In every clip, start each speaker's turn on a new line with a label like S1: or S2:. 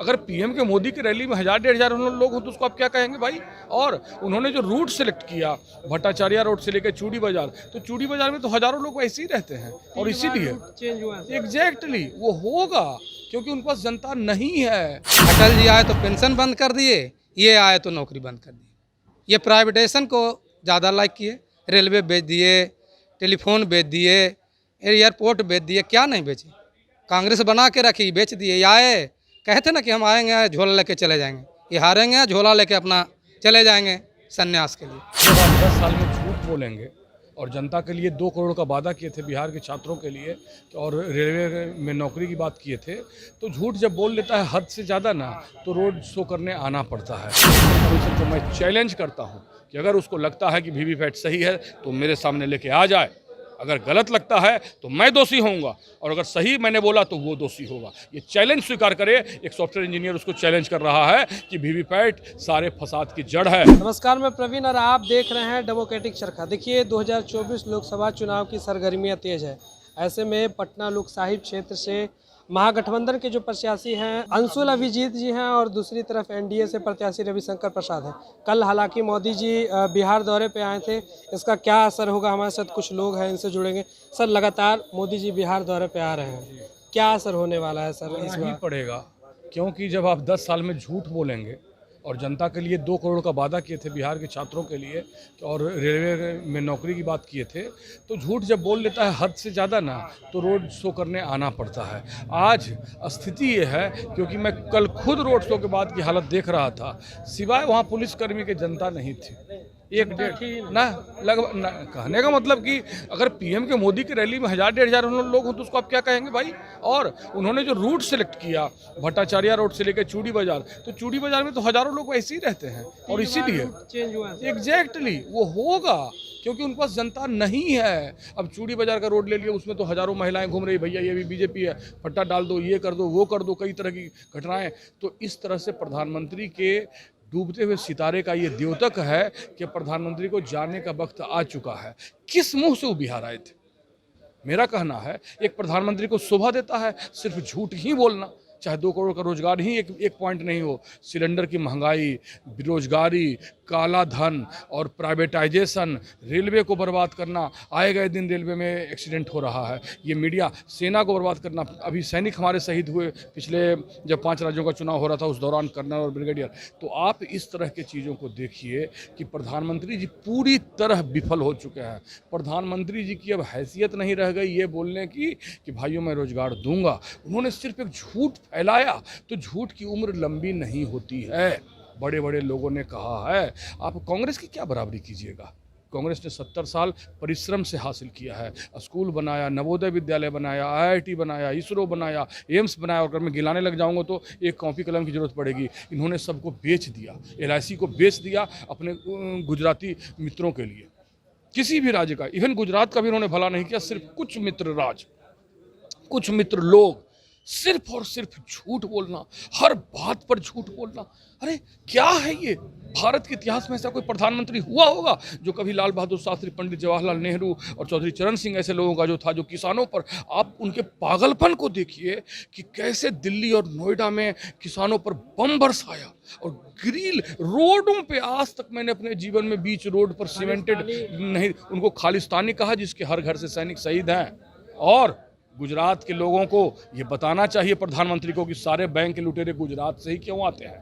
S1: अगर पीएम के मोदी की रैली में 1000-1500 लोग हो तो उसको आप क्या कहेंगे भाई। और उन्होंने जो रूट सेलेक्ट किया भट्टाचार्य रोड से लेकर चूड़ी बाजार, तो चूड़ी बाजार में तो हजारों लोग वैसे ही रहते हैं और इसीलिए
S2: चेंज हुआ है।
S1: एग्जैक्टली वो होगा क्योंकि उनके पास जनता नहीं है।
S3: अटल जी आए तो पेंशन बंद कर दिए, ये आए तो नौकरी बंद कर दी। ये प्राइवेटाइजेशन को ज़्यादा लाइक किए, रेलवे बेच दिए, टेलीफोन बेच दिए, एयरपोर्ट बेच दिए, क्या नहीं बेचे। कांग्रेस बना के रखी, बेच दिए। ये आए कहते ना कि हम आएंगे झोला लेके चले जाएंगे, ये हारेंगे झोला लेके अपना चले जाएंगे संन्यास के लिए।
S1: जब आप 10 साल में झूठ बोलेंगे और जनता के लिए 2 करोड़ का वादा किए थे बिहार के छात्रों के लिए और रेलवे में नौकरी की बात किए थे, तो झूठ जब बोल लेता है हद से ज़्यादा ना तो रोड शो करने आना पड़ता है। तो मैं चैलेंज करता हूँ कि अगर उसको लगता है कि वीवीपैट सही है तो मेरे सामने लेके आ जाए, अगर गलत लगता है तो मैं दोषी होऊंगा और अगर सही मैंने बोला तो वो दोषी होगा। ये चैलेंज स्वीकार करे। एक सॉफ्टवेयर इंजीनियर उसको चैलेंज कर रहा है कि वीवीपैट सारे फसाद की जड़ है।
S2: नमस्कार, मैं प्रवीण और आप देख रहे हैं डेमोक्रेटिक चरखा। देखिए 2024 लोकसभा चुनाव की सरगर्मियां तेज है। ऐसे में पटना लोकसाहिब क्षेत्र से महागठबंधन के जो प्रत्याशी हैं अंशुल अभिजीत जी हैं और दूसरी तरफ एनडीए से प्रत्याशी रविशंकर प्रसाद हैं। कल हालांकि मोदी जी बिहार दौरे पे आए थे, इसका क्या असर होगा हमारे साथ कुछ लोग हैं, इनसे जुड़ेंगे। सर, लगातार मोदी जी बिहार दौरे पे आ रहे हैं, क्या असर होने वाला है सर इस
S1: नहीं
S2: बार?
S1: पड़ेगा क्योंकि जब आप 10 साल में झूठ बोलेंगे और जनता के लिए 2 करोड़ का वादा किए थे बिहार के छात्रों के लिए और रेलवे में नौकरी की बात किए थे, तो झूठ जब बोल लेता है हद से ज़्यादा ना तो रोड शो करने आना पड़ता है। आज स्थिति ये है क्योंकि मैं कल खुद रोड शो के बाद की हालत देख रहा था, सिवाय वहाँ पुलिसकर्मी के जनता नहीं थी। एक डेढ़ ना लगभग ना, कहने का मतलब कि अगर पीएम के मोदी की रैली में 1000-1500 लोग हो तो उसको आप क्या कहेंगे भाई। और उन्होंने जो रूट सेलेक्ट किया भट्टाचार्य रोड से लेकर चूड़ी बाजार, तो चूड़ी बाजार में तो हजारों लोग वैसे ही रहते हैं और इसीलिए
S2: चेंज हुआ है।
S1: एग्जैक्टली वो होगा क्योंकि उनके पास जनता नहीं है। अब चूड़ी बाजार का रोड ले लिया, उसमें तो हजारों महिलाएं घूम रही, भैया ये भी बीजेपी है, पट्टा डाल दो, ये कर दो, वो कर दो, कई तरह की घटनाएं। तो इस तरह से प्रधानमंत्री के डूबते हुए सितारे का ये द्योतक है कि प्रधानमंत्री को जाने का वक्त आ चुका है। किस मुंह से वो बिहार आए थे? मेरा कहना है एक प्रधानमंत्री को शोभा देता है सिर्फ झूठ ही बोलना, चाहे 2 करोड़ का रोजगार ही एक पॉइंट नहीं हो। सिलेंडर की महंगाई, बेरोजगारी, काला धन और प्राइवेटाइजेशन, रेलवे को बर्बाद करना, आए गए दिन रेलवे में एक्सीडेंट हो रहा है, ये मीडिया, सेना को बर्बाद करना। अभी सैनिक हमारे शहीद हुए पिछले जब 5 राज्यों का चुनाव हो रहा था उस दौरान, कर्नल और ब्रिगेडियर। तो आप इस तरह की चीज़ों को देखिए कि प्रधानमंत्री जी पूरी तरह विफल हो चुके हैं। प्रधानमंत्री जी की अब हैसियत नहीं रह गई ये बोलने की कि भाइयों मैं रोजगार दूंगा। उन्होंने सिर्फ एक झूठ फैलाया, तो झूठ की उम्र लंबी नहीं होती है। बड़े बड़े लोगों ने कहा है, आप कांग्रेस की क्या बराबरी कीजिएगा। कांग्रेस ने 70 साल परिश्रम से हासिल किया है, स्कूल बनाया, नवोदय विद्यालय बनाया, आईआईटी बनाया, इसरो बनाया, एम्स बनाया। और अगर मैं गिनाने लग जाऊंगा तो एक कॉपी कलम की जरूरत पड़ेगी। इन्होंने सबको बेच दिया, एलआईसी को बेच दिया अपने गुजराती मित्रों के लिए। किसी भी राज्य का, इवन गुजरात का भी उन्होंने भला नहीं किया। सिर्फ कुछ मित्र राज, कुछ मित्र लोग, सिर्फ और सिर्फ झूठ बोलना, हर बात पर झूठ बोलना। अरे क्या है ये? भारत के इतिहास में ऐसा कोई प्रधानमंत्री हुआ होगा जो कभी लाल बहादुर शास्त्री, पंडित जवाहरलाल नेहरू और चौधरी चरण सिंह ऐसे लोगों का जो था, जो किसानों पर, आप उनके पागलपन को देखिए कि कैसे दिल्ली और नोएडा में किसानों पर बम बरसाया और ग्रिल रोडों पे। आज तक मैंने अपने जीवन में बीच रोड पर सीमेंटेड नहीं, उनको खालिस्तानी कहा जिसके हर घर से सैनिक शहीद हैं। और गुजरात के लोगों को ये बताना चाहिए प्रधानमंत्री को कि सारे बैंक के लुटेरे गुजरात से ही क्यों आते हैं।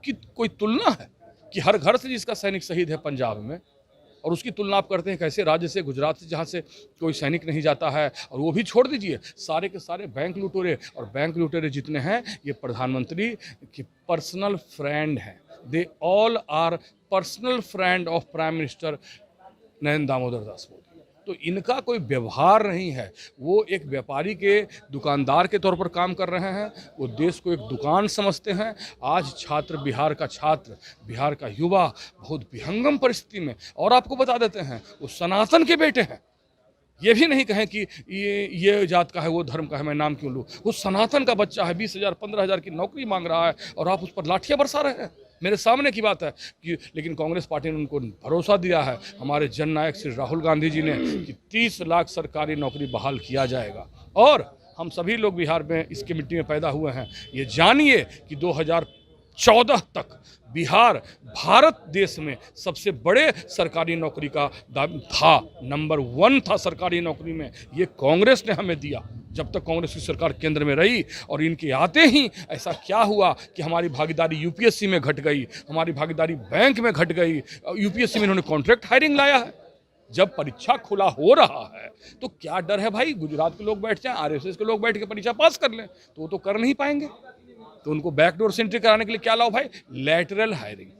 S1: कि कोई तुलना है कि हर घर से जिसका सैनिक शहीद है पंजाब में, और उसकी तुलना आप करते हैं कैसे राज्य से, गुजरात से, जहाँ से कोई सैनिक नहीं जाता है। और वो भी छोड़ दीजिए, सारे के सारे बैंक लुटेरे, और बैंक लुटेरे जितने हैं ये प्रधानमंत्री की पर्सनल फ्रेंड हैं। They all are personal friend of prime minister Narendra Damodar Das Modi. तो इनका कोई व्यवहार नहीं है। वो एक व्यापारी के, दुकानदार के तौर पर काम कर रहे हैं। वो देश को एक दुकान समझते हैं। आज छात्र, बिहार का छात्र, बिहार का युवा बहुत विहंगम परिस्थिति में, और आपको बता देते हैं वो सनातन के बेटे हैं। ये भी नहीं कहें कि ये जात का है, वो धर्म का है, मैं नाम क्यों लूँ। वो सनातन का बच्चा है, 20,000 15,000 की नौकरी मांग रहा है और आप उस पर लाठियाँ बरसा रहे हैं। मेरे सामने की बात है कि लेकिन कांग्रेस पार्टी ने उनको भरोसा दिया है, हमारे जननायक श्री राहुल गांधी जी ने, कि 30 लाख सरकारी नौकरी बहाल किया जाएगा। और हम सभी लोग बिहार में इसकी मिट्टी में पैदा हुए हैं। ये जानिए कि 2014 तक बिहार भारत देश में सबसे बड़े सरकारी नौकरी का था, नंबर 1 था सरकारी नौकरी में। ये कांग्रेस ने हमें दिया जब तक कांग्रेस की सरकार केंद्र में रही, और इनके आते ही ऐसा क्या हुआ कि हमारी भागीदारी यूपीएससी में घट गई, हमारी भागीदारी बैंक में घट गई। यूपीएससी में इन्होंने कॉन्ट्रैक्ट हायरिंग लाया है। जब परीक्षा खुला हो रहा है तो क्या डर है भाई, गुजरात के लोग बैठ जाएं, आरएसएस के लोग बैठ के परीक्षा पास कर लें, तो वो तो कर नहीं पाएंगे। तो उनको बैकडोर से एंट्री कराने के लिए क्या लाओ भाई, लैटरल हायरिंग।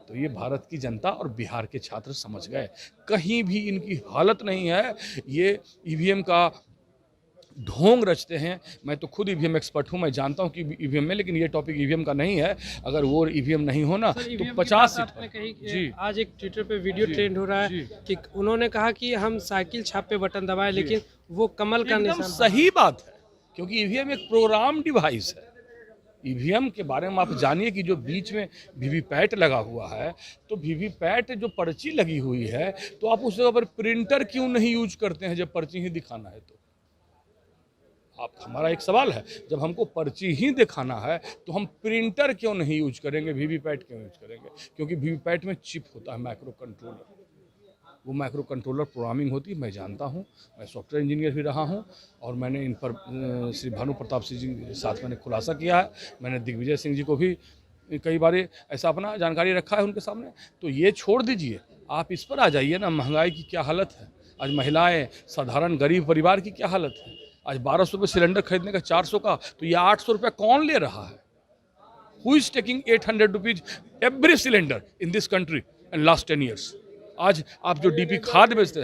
S1: तो ये भारत की जनता और बिहार के छात्र समझ गए, कहीं भी इनकी हालत नहीं है। ये ईवीएम का ढोंग रचते हैं। मैं तो खुद ईवीएम एक्सपर्ट हूं, मैं जानता हूं कि ईवीएम में, लेकिन ये टॉपिक ईवीएम का नहीं है। अगर वो ईवीएम नहीं हो ना तो 50 सीट
S2: जी। आज एक ट्विटर पे वीडियो ट्रेंड हो रहा है कि उन्होंने कहा कि हम साइकिल छाप पे बटन दबाए, लेकिन वो कमल का निशान।
S1: सही बात है, क्योंकि ईवीएम एक प्रोग्राम डिवाइस है। ईवीएम के बारे में आप जानिए कि जो बीच में वीवीपैट लगा हुआ है, तो वीवीपैट जो पर्ची लगी हुई है, तो आप उस जगह पर प्रिंटर क्यों नहीं यूज करते हैं जब पर्ची ही दिखाना है? तो आप, हमारा एक सवाल है, जब हमको पर्ची ही दिखाना है तो हम प्रिंटर क्यों नहीं यूज करेंगे, वीवीपैट क्यों यूज करेंगे? क्योंकि वीवीपैट में चिप होता है, माइक्रो कंट्रोलर। वो माइक्रो कंट्रोलर प्रोग्रामिंग होती है, मैं जानता हूँ, मैं सॉफ्टवेयर इंजीनियर भी रहा हूँ, और मैंने इन पर श्री भानु प्रताप सिंह जी के साथ मैंने खुलासा किया है। मैंने दिग्विजय सिंह जी को भी कई बार ऐसा अपना जानकारी रखा है उनके सामने। तो ये छोड़ दीजिए, आप इस पर आ जाइए ना, महंगाई की क्या हालत है आज, महिलाएँ, साधारण गरीब परिवार की क्या हालत है आज। 1200 रुपये सिलेंडर खरीदने का 400 का, तो ये 800 रुपये कौन ले रहा है? Who is taking 800 rupees every cylinder in this country in last 10 years? आज आप जो डीपी खाद बेचते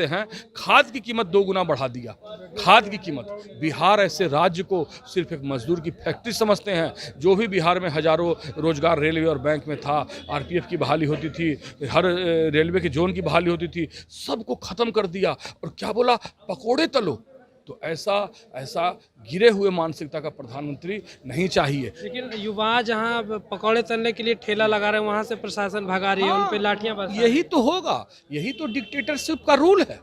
S1: हैं, खाद की कीमत 2 गुना बढ़ा दिया। खाद की कीमत, बिहार ऐसे राज्य को सिर्फ एक मजदूर की फैक्ट्री समझते हैं। जो भी बिहार में हजारों रोजगार रेलवे और बैंक में था, आरपीएफ की बहाली होती थी, हर रेलवे के जोन की बहाली होती थी, सबको खत्म कर दिया। और क्या बोला, पकोड़े तलो। तो ऐसा गिरे हुए मानसिकता का प्रधानमंत्री नहीं चाहिए।
S2: लेकिन युवा जहां पकौड़े तलने के लिए ठेला लगा रहे हैं, वहां से प्रशासन भगा रही है, उन पे लाठियां बरसा रही है।
S1: यही तो होगा, यही तो डिक्टेटरशिप का रूल है।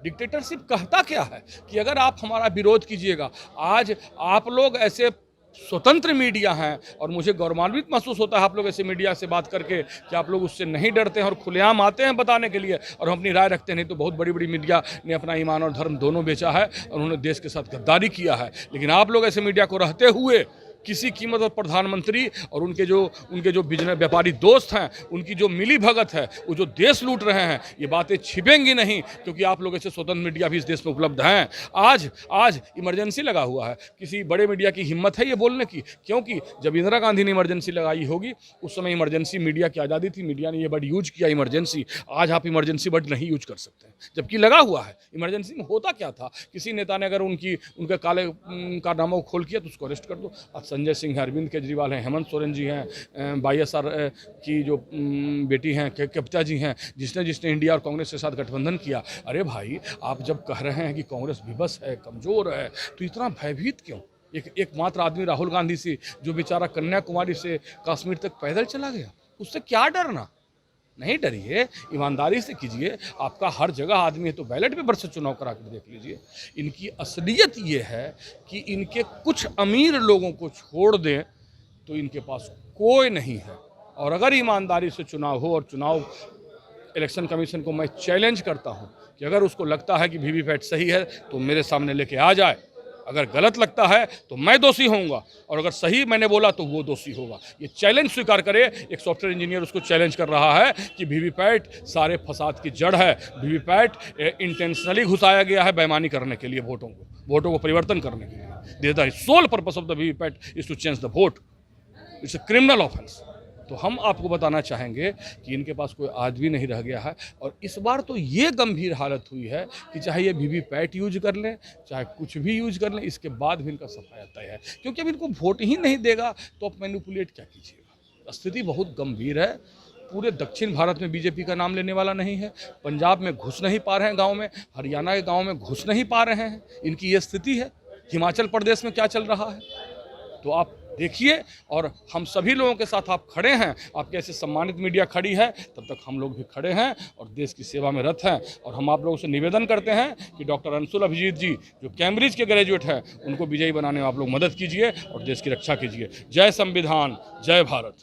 S1: डिक्टेटरशिप कहता क्या है कि अगर आप हमारा विरोध कीजिएगा, आज आप लोग ऐसे स्वतंत्र मीडिया हैं, और मुझे गौरवान्वित महसूस होता है आप लोग ऐसे मीडिया से बात करके कि आप लोग उससे नहीं डरते हैं और खुलेआम आते हैं बताने के लिए, और हम अपनी राय रखते हैं। नहीं तो बहुत बड़ी बड़ी मीडिया ने अपना ईमान और धर्म दोनों बेचा है, और उन्होंने देश के साथ गद्दारी किया है। लेकिन आप लोग ऐसे मीडिया को रहते हुए किसी कीमत पर प्रधानमंत्री और उनके जो बिजनेस व्यापारी दोस्त हैं, उनकी जो मिली भगत है, वो जो देश लूट रहे हैं, ये बातें छिपेंगी नहीं, क्योंकि आप लोग ऐसे स्वतंत्र मीडिया भी इस देश में उपलब्ध हैं। आज इमरजेंसी लगा हुआ है, किसी बड़े मीडिया की हिम्मत है ये बोलने की? क्योंकि जब इंदिरा गांधी ने इमरजेंसी लगाई होगी, उस समय इमरजेंसी मीडिया की आज़ादी थी, मीडिया ने ये वर्ड यूज किया इमरजेंसी। आज आप इमरजेंसी वर्ड नहीं यूज कर सकते, जबकि लगा हुआ है। इमरजेंसी में होता क्या था, किसी नेता ने अगर उनके काले कारनामों को खोल किया तो उसको अरेस्ट कर दो। संजय सिंह है, अरविंद केजरीवाल हैं, हेमंत सोरेन जी हैं, YSR की जो बेटी हैं कविता जी हैं, जिसने इंडिया और कांग्रेस के साथ गठबंधन किया। अरे भाई, आप जब कह रहे हैं कि कांग्रेस विवश है, कमज़ोर है, तो इतना भयभीत क्यों? एकमात्र आदमी राहुल गांधी से, जो बेचारा कन्याकुमारी से कश्मीर तक पैदल चला गया, उससे क्या डरना? नहीं डरिए, ईमानदारी से कीजिए। आपका हर जगह आदमी है तो बैलेट पेपर से चुनाव करा कर देख लीजिए। इनकी असलियत ये है कि इनके कुछ अमीर लोगों को छोड़ दें तो इनके पास कोई नहीं है। और अगर ईमानदारी से चुनाव हो, और चुनाव इलेक्शन कमीशन को मैं चैलेंज करता हूँ कि अगर उसको लगता है कि वीवीपैट सही है तो मेरे सामने लेके आ जाए, अगर गलत लगता है तो मैं दोषी होऊंगा, और अगर सही मैंने बोला तो वो दोषी होगा। ये चैलेंज स्वीकार करे। एक सॉफ्टवेयर इंजीनियर उसको चैलेंज कर रहा है कि वीवीपैट सारे फसाद की जड़ है, वीवीपैट इंटेंशनली घुसाया गया है बेईमानी करने के लिए, वोटों को परिवर्तन करने के लिए। The sole purpose of the VVPAT is to change the vote. It's a criminal offence. तो हम आपको बताना चाहेंगे कि इनके पास कोई आदमी नहीं रह गया है। और इस बार तो ये गंभीर हालत हुई है कि चाहे ये वीवीपैट यूज कर लें, चाहे कुछ भी यूज कर लें, इसके बाद भी इनका सफाया तय है। क्योंकि अब इनको वोट ही नहीं देगा तो आप मैनिपुलेट क्या कीजिएगा? स्थिति बहुत गंभीर है। पूरे दक्षिण भारत में बीजेपी का नाम लेने वाला नहीं है। पंजाब में घुस नहीं पा रहे हैं गाँव में, हरियाणा के गाँव में घुस नहीं पा रहे हैं। इनकी ये स्थिति है। हिमाचल प्रदेश में क्या चल रहा है? तो आप देखिए। और हम सभी लोगों के साथ आप खड़े हैं, आपके ऐसे सम्मानित मीडिया खड़ी है, तब तक हम लोग भी खड़े हैं और देश की सेवा में रत हैं। और हम आप लोगों से निवेदन करते हैं कि डॉक्टर अंशुल अभिजीत जी जो कैम्ब्रिज के ग्रेजुएट हैं, उनको विजयी बनाने में आप लोग मदद कीजिए और देश की रक्षा कीजिए। जय संविधान, जय भारत।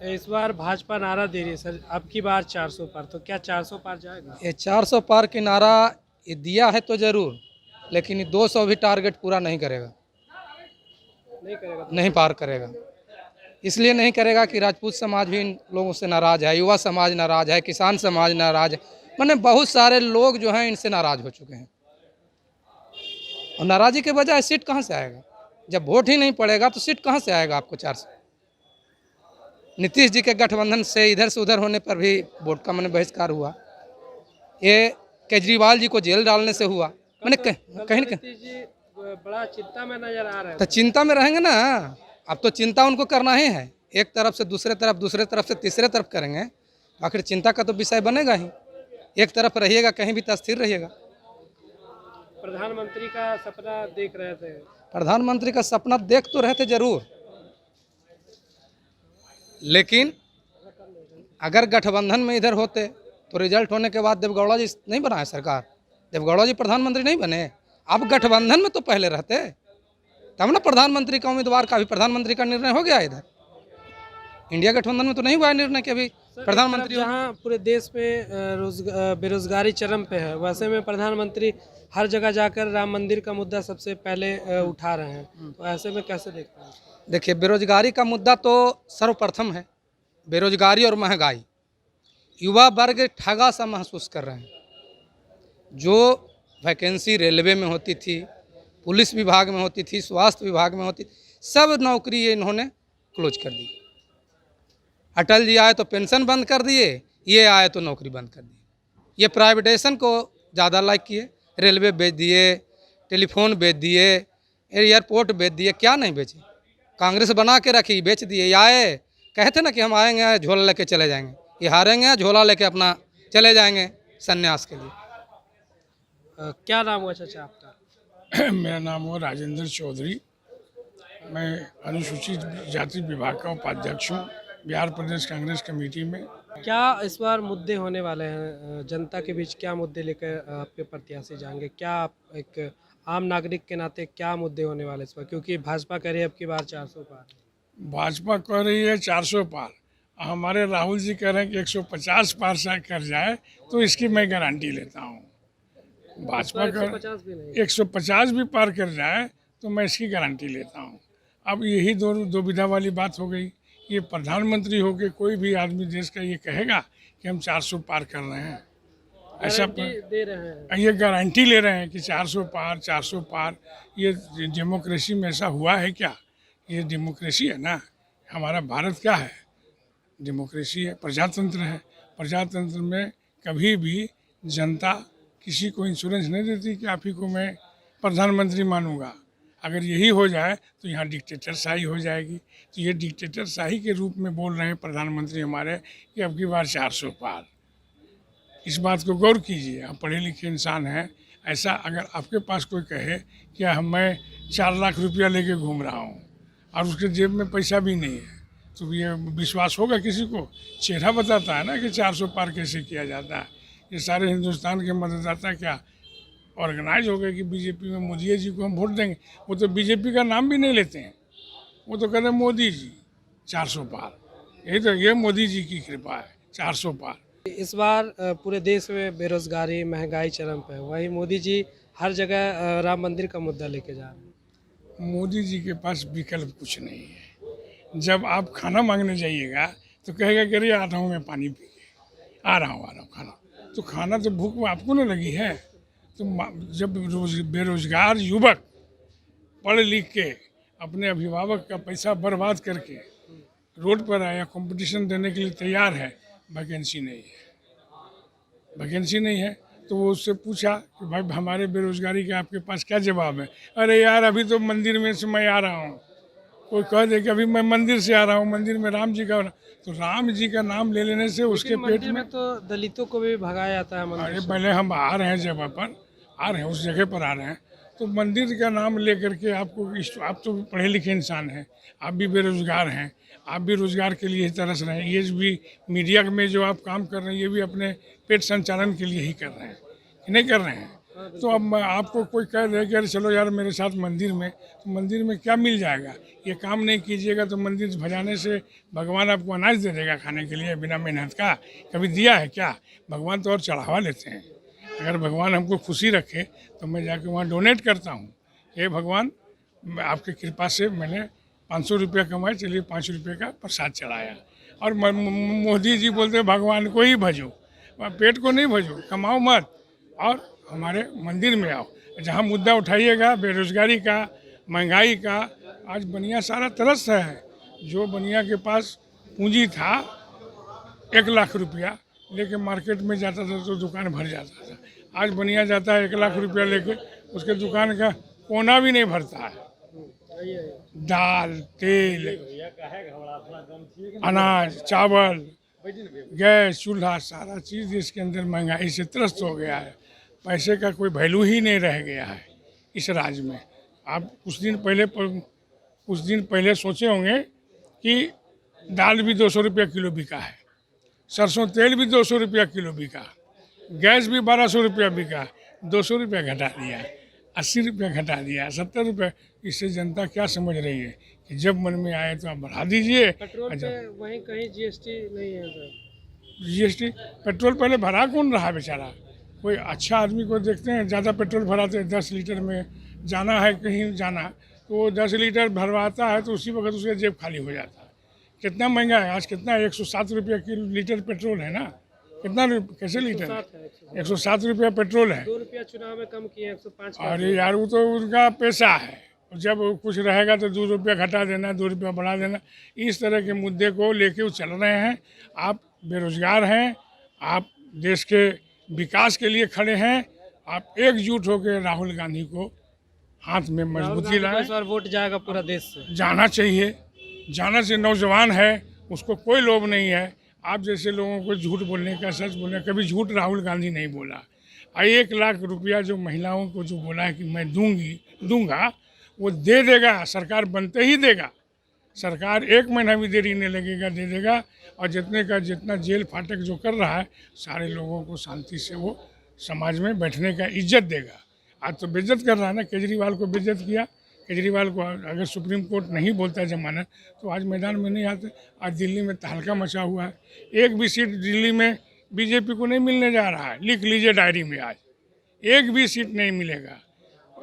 S2: इस बार भाजपा नारा दे रही है सर, अब की बार 400 पार, तो क्या 400 पार जाएगा?
S3: ये 400 पार की नारा ये दिया है तो ज़रूर, लेकिन ये 200 भी टारगेट पूरा नहीं करेगा,
S2: नहीं करेगा तो?
S3: नहीं पार करेगा। इसलिए नहीं करेगा कि राजपूत समाज भी इन लोगों से नाराज़ है, युवा समाज नाराज़ है, किसान समाज नाराज़ है, मैंने बहुत सारे लोग जो हैं इनसे नाराज़ हो चुके हैं। और नाराज़ी के बजाय सीट कहाँ से आएगा? जब वोट ही नहीं पड़ेगा तो सीट कहाँ से आएगा आपको? 400। नीतीश जी के गठबंधन से इधर से उधर होने पर भी वोट का मैंने बहिष्कार हुआ। ये केजरीवाल जी को जेल डालने से हुआ। मैंने कहीं ना
S2: नीतीश जी बड़ा चिंता में नजर आ रहे हैं।
S3: तो चिंता में रहेंगे ना, अब तो चिंता उनको करना ही है, एक तरफ से दूसरे तरफ, दूसरे तरफ से तीसरे तरफ करेंगे, आखिर चिंता का तो विषय बनेगा ही। एक तरफ रहिएगा कहीं भी तो अस्थिर रहिएगा।
S2: प्रधानमंत्री का सपना देख रहे थे?
S3: प्रधानमंत्री का सपना देख तो रहे थे जरूर, लेकिन अगर गठबंधन में इधर होते तो रिजल्ट होने के बाद देवगौड़ा जी नहीं बनाए सरकार, देवगौड़ा जी प्रधानमंत्री नहीं बने। अब गठबंधन में तो पहले रहते तब ना प्रधानमंत्री का उम्मीदवार का भी प्रधानमंत्री का निर्णय हो गया। इधर इंडिया गठबंधन में तो नहीं हुआ निर्णय कि अभी प्रधानमंत्री।
S2: जहाँ पूरे देश में बेरोजगारी चरम पे है, वैसे में प्रधानमंत्री हर जगह जाकर राम मंदिर का मुद्दा सबसे पहले उठा रहे हैं, तो ऐसे में कैसे देखते हैं?
S3: देखिए, बेरोजगारी का मुद्दा तो सर्वप्रथम है। बेरोजगारी और महंगाई, युवा वर्ग ठगा सा महसूस कर रहे हैं। जो वैकेंसी रेलवे में होती थी, पुलिस विभाग में होती थी, स्वास्थ्य विभाग में होती, सब नौकरी ये इन्होंने क्लोज कर दी। अटल जी आए तो पेंशन बंद कर दिए, ये आए तो नौकरी बंद कर दी। ये प्राइवेटाइजेशन को ज़्यादा लाइक किए, रेलवे बेच दिए, टेलीफोन बेच दिए, एयरपोर्ट बेच दिए, क्या नहीं बेचे। कांग्रेस बना के रखी, बेच दिए। ये आए, कहते ना कि हम आएंगे झोला लेके चले जाएंगे, ये हारेंगे झोला लेके अपना चले जाएंगे संन्यास के लिए।
S2: क्या नाम हुआ चाचा आपका?
S4: मेरा नाम हुआ राजेंद्र चौधरी। मैं अनुसूचित जाति विभाग का उपाध्यक्ष हूँ बिहार प्रदेश कांग्रेस कमेटी में।
S2: क्या इस बार मुद्दे होने वाले हैं जनता के बीच? क्या मुद्दे लेकर आपके प्रत्याशी जाएंगे? क्या आप एक आम नागरिक के नाते क्या मुद्दे होने वाले इस बार? क्योंकि भाजपा कह रही है अब की बार 400 पार।
S4: भाजपा कह रही है 400 पार, हमारे राहुल जी कह रहे हैं कि 150 पार से कर जाए तो इसकी मैं गारंटी लेता हूँ। भाजपा का
S2: 150 भी नहीं,
S4: 150 भी पार कर जाए तो मैं इसकी गारंटी लेता हूँ। अब यही दुविधा वाली बात हो गई। ये प्रधानमंत्री हो के कोई भी आदमी देश का ये कहेगा कि हम 400 पार कर रहे हैं, ऐसा
S2: दे रहे हैं,
S4: ये गारंटी ले रहे हैं कि 400 पार 400 पार। ये डेमोक्रेसी में ऐसा हुआ है क्या? ये डेमोक्रेसी है ना, हमारा भारत क्या है? डेमोक्रेसी है, प्रजातंत्र है। प्रजातंत्र में कभी भी जनता किसी को इंश्योरेंस नहीं देती कि आप ही को मैं प्रधानमंत्री मानूंगा। अगर यही हो जाए तो यहाँ डिक्टेटर शाही हो जाएगी। तो ये डिक्टेटर शाही के रूप में बोल रहे हैं प्रधानमंत्री हमारे कि अब की बार 400 पार। इस बात को गौर कीजिए, आप पढ़े लिखे इंसान हैं। ऐसा अगर आपके पास कोई कहे कि मैं 4 लाख रुपया लेके घूम रहा हूँ और उसके जेब में पैसा भी नहीं है, तो ये विश्वास होगा किसी को? चेहरा बताता है ना कि 400 पार कैसे किया जाता है। ये सारे हिंदुस्तान के मतदाता क्या ऑर्गेनाइज हो गए कि बीजेपी में मोदी जी को हम वोट देंगे। वो तो बीजेपी का नाम भी नहीं लेते हैं, वो तो कहते हैं मोदी जी 400 पार। यही तो ये मोदी जी की कृपा है, 400 पार।
S2: इस बार पूरे देश में बेरोजगारी महंगाई चरम पे है, वही मोदी जी हर जगह राम मंदिर का मुद्दा लेके जा रहे हैं।
S4: मोदी जी के पास विकल्प कुछ नहीं है। जब आप खाना मांगने जाइएगा तो कहेगा कि अरे आ रहा हूँ मैं पानी पी के, आ रहा हूँ खाना। तो खाना तो भूख आपको ना लगी है। तो जब बेरोजगार युवक पढ़ लिख के अपने अभिभावक का पैसा बर्बाद करके रोड पर आया, कंपटीशन देने के लिए तैयार है, वैकेंसी नहीं है, वैकेंसी नहीं है, तो वो उससे पूछा कि भाई हमारे बेरोजगारी का आपके पास क्या जवाब है? अरे यार अभी तो मंदिर में से मैं आ रहा हूँ। कोई कह दे कि अभी मैं मंदिर से आ रहा हूँ, मंदिर में राम जी का, तो राम जी का नाम ले लेने से उसके पेट में
S2: तो दलितों को भी भगाया जाता है मंदिर
S4: अरे
S2: से।
S4: पहले हम आ रहे हैं जगह पर, आ रहे हैं उस जगह पर आ रहे हैं, तो मंदिर का नाम लेकर के आप तो पढ़े लिखे इंसान हैं, आप भी बेरोजगार हैं, आप भी रोजगार के लिए ही तरस रहे हैं। ये भी मीडिया में जो आप काम कर रहे हैं, ये भी अपने पेट संचालन के लिए ही कर रहे हैं, कि नहीं कर रहे हैं। तो अब आपको कोई कह दे कि अरे चलो यार मेरे साथ मंदिर में, तो मंदिर में क्या मिल जाएगा? ये काम नहीं कीजिएगा तो मंदिर भजाने से भगवान आपको अनाज दे देगा खाने के लिए बिना मेहनत का? कभी दिया है क्या? भगवान तो और चढ़ावा लेते हैं। अगर भगवान हमको खुशी रखे तो मैं जाके वहाँ डोनेट करता हूँ, हे भगवान आपकी कृपा से मैंने 500 रुपया कमाए, चलिए 5 रुपये का प्रसाद चढ़ाया। और मोदी जी बोलते हैं भगवान को ही भजो, पेट को नहीं भजो, कमाओ मत और हमारे मंदिर में आओ। जहाँ मुद्दा उठाइएगा बेरोजगारी का, महंगाई का, आज बनिया सारा तरस है। जो बनिया के पास पूंजी था 1 लाख रुपया लेके मार्केट में जाता था तो दुकान भर जाता था। आज बनिया जाता है 1 लाख रुपया लेके, उसके दुकान का कोना भी नहीं भरता है। दाल, तेल, अनाज, चावल, गैस, चूल्हा, सारा चीज़ इसके अंदर महंगाई से त्रस्त हो गया है। पैसे का कोई वैल्यू ही नहीं रह गया है इस राज्य में। आप कुछ दिन पहले सोचे होंगे कि दाल भी 200 रुपया किलो बिका है, सरसों तेल भी 200 रुपया किलो बिका, गैस भी 1200 रुपया बिका, 200 रुपया घटा दिया, 80 रुपया घटा दिया, 70 रुपया। इससे जनता क्या समझ रही है कि जब मन में आए तो आप बढ़ा दीजिए।
S2: पेट्रोल पे वहीं कहीं जीएसटी नहीं है सर।
S4: जीएसटी पेट्रोल पहले भरा कौन रहा बेचारा? कोई अच्छा आदमी को देखते हैं ज़्यादा पेट्रोल भराते हैं, 10 लीटर में जाना है कहीं जाना, तो वो 10 लीटर भरवाता है तो उसी वक्त उसका जेब खाली हो जाता है। कितना महंगा है आज, कितना 107 रुपया लीटर पेट्रोल है ना? कितना कैसे लीटर है? 107 रुपया पेट्रोल है।
S2: 2 रुपया चुनाव में कम किए, 105 का।
S4: अरे यार वो तो उनका पैसा है, जब कुछ रहेगा तो 2 रुपया घटा देना, 2 रुपया बढ़ा देना। इस तरह के मुद्दे को लेके वो चल रहे हैं। आप बेरोजगार हैं, आप देश के विकास के लिए खड़े हैं, आप एकजुट होकर राहुल गांधी को हाथ में मजबूती लाएं।
S2: इस बार वोट जाएगा पूरा देश से।
S4: जाना चाहिए, जाना से नौजवान है उसको कोई लोभ नहीं है। आप जैसे लोगों को झूठ बोलने का, सच बोलने का, कभी झूठ राहुल गांधी नहीं बोला। 1 लाख रुपया जो महिलाओं को जो बोला है कि मैं दूंगा वो दे देगा, सरकार बनते ही देगा। सरकार 1 महीना भी देरी नहीं लगेगा, दे देगा। और जितना जेल फाटक जो कर रहा है, सारे लोगों को शांति से वो समाज में बैठने का इज्जत देगा। आज तो बेइज्जत कर रहा है ना, केजरीवाल को बेइज्जत किया। केजरीवाल को अगर सुप्रीम कोर्ट नहीं बोलता जमानत तो आज मैदान में नहीं आते। आज दिल्ली में तहलका मचा हुआ है, एक भी सीट दिल्ली में बीजेपी को नहीं मिलने जा रहा है। लिख लीजिए डायरी में, आज एक भी सीट नहीं मिलेगा।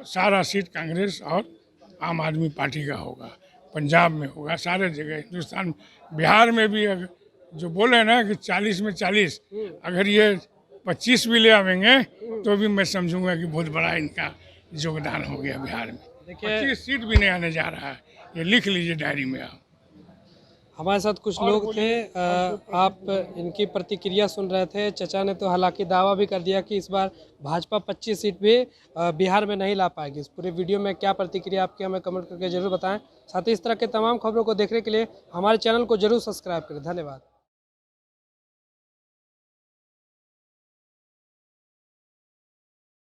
S4: सारा सीट कांग्रेस और आम आदमी पार्टी का होगा, पंजाब में होगा, सारे जगह हिंदुस्तान। बिहार में भी अगर जो बोले ना कि 40 में 40, अगर ये 25 भी ले आवेंगे तो भी मैं समझूंगा कि बहुत बड़ा इनका योगदान हो गया बिहार में। 25 सीट भी नहीं आने जा रहा है, ये लिख लीजिए डायरी में आप।
S2: हमारे साथ कुछ लोग थे, आप इनकी प्रतिक्रिया सुन रहे थे। चचा ने तो हालांकि दावा भी कर दिया कि इस बार भाजपा 25 सीट भी बिहार में नहीं ला पाएगी। इस पूरे वीडियो में क्या प्रतिक्रिया आपकी हमें कमेंट करके जरूर बताएं। साथ ही इस तरह के तमाम खबरों को देखने के लिए हमारे चैनल को जरूर सब्सक्राइब करें। धन्यवाद।